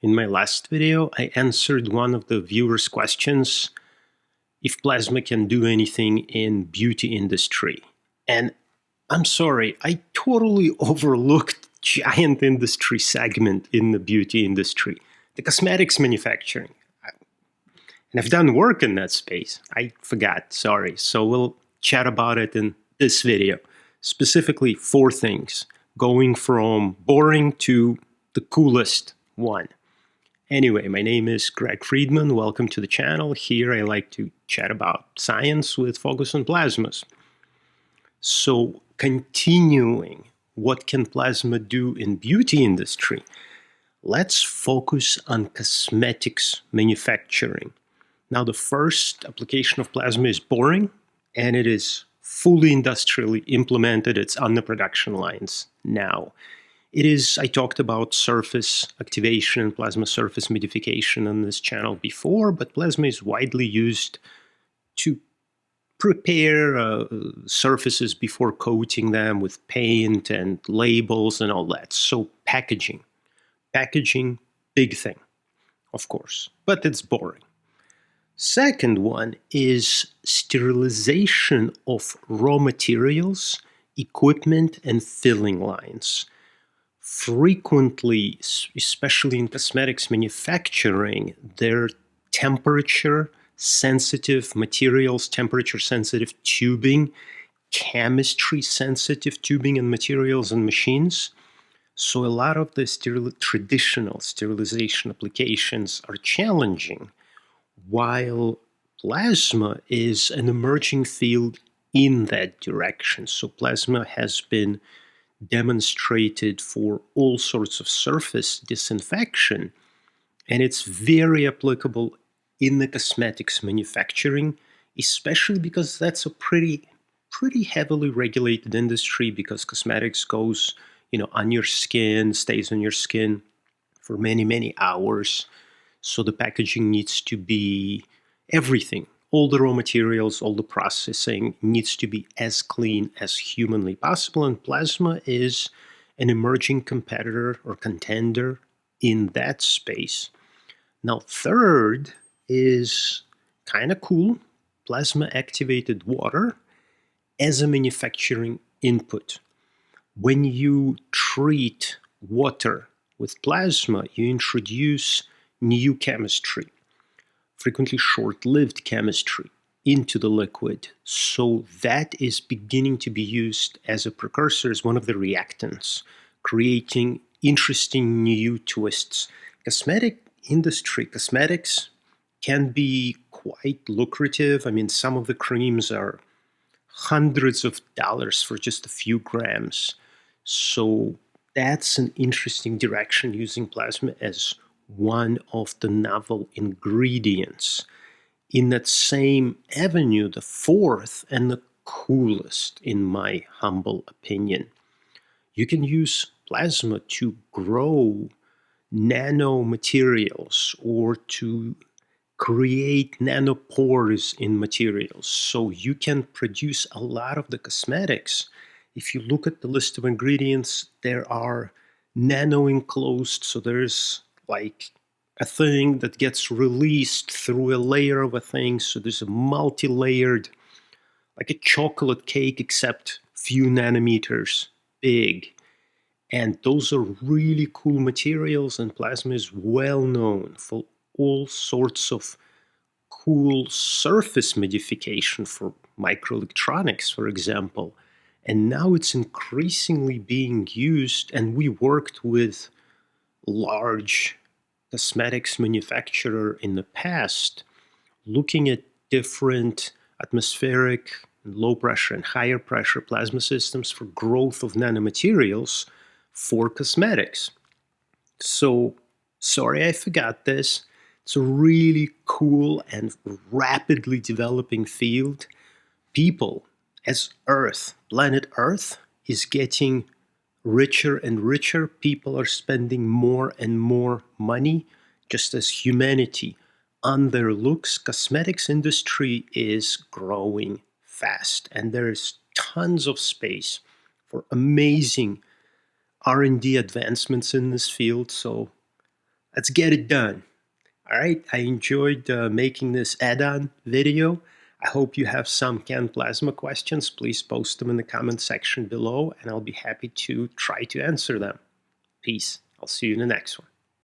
In my last video, I answered one of the viewers' questions if plasma can do anything in beauty industry. And I'm sorry, I totally overlooked giant industry segment in the beauty industry, the cosmetics manufacturing. And I've done work in that space. I forgot, sorry. So we'll chat about it in this video. Specifically 4 things, going from boring to the coolest one. Anyway, my name is Greg Friedman. Welcome to the channel. Here I like to chat about science with focus on plasmas. So continuing, what can plasma do in beauty industry? Let's focus on cosmetics manufacturing. Now, the first application of plasma is boring, and it is fully industrially implemented. It's on the production lines now. I talked about surface activation and plasma surface modification on this channel before, but plasma is widely used to prepare surfaces before coating them with paint and labels and all that. So packaging, big thing, of course, but it's boring. Second one is sterilization of raw materials, equipment, and filling lines. Frequently, especially in cosmetics manufacturing, they're temperature-sensitive materials, temperature-sensitive tubing, chemistry-sensitive tubing and materials and machines. So a lot of the traditional sterilization applications are challenging, while plasma is an emerging field in that direction. So plasma has been demonstrated for all sorts of surface disinfection, and it's very applicable in the cosmetics manufacturing, especially because that's a pretty heavily regulated industry, because cosmetics goes, on your skin, stays on your skin for many hours. So the packaging needs to be everything. All the raw materials, all the processing needs to be as clean as humanly possible. And plasma is an emerging competitor or contender in that space. Now, third is kind of cool, plasma activated water as a manufacturing input. When you treat water with plasma, you introduce new chemistry, frequently short-lived chemistry, into the liquid. So that is beginning to be used as a precursor, as one of the reactants, creating interesting new twists. Cosmetics can be quite lucrative. I mean, some of the creams are hundreds of dollars for just a few grams. So that's an interesting direction, using plasma as one of the novel ingredients. In that same avenue, the fourth and the coolest, in my humble opinion, you can use plasma to grow nanomaterials or to create nanopores in materials. So you can produce a lot of the cosmetics. If you look at the list of ingredients, there are nano-enclosed, so there's like a thing that gets released through a layer of a thing. So there's a multi-layered, like a chocolate cake, except few nanometers big. And those are really cool materials, and plasma is well known for all sorts of cool surface modification for microelectronics, for example. And now it's increasingly being used, and we worked with large cosmetics manufacturer in the past, looking at different atmospheric, low pressure and higher pressure plasma systems for growth of nanomaterials for cosmetics. So, sorry I forgot this. It's a really cool and rapidly developing field. People, as planet Earth is getting richer and richer, people are spending more and more money, just as humanity, on their looks. Cosmetics industry is growing fast, and there's tons of space for amazing R&D advancements in this field. So let's get it done. All right, I enjoyed making this add-on video. I hope you have some CAN plasma questions. Please post them in the comment section below, and I'll be happy to try to answer them. Peace. I'll see you in the next one.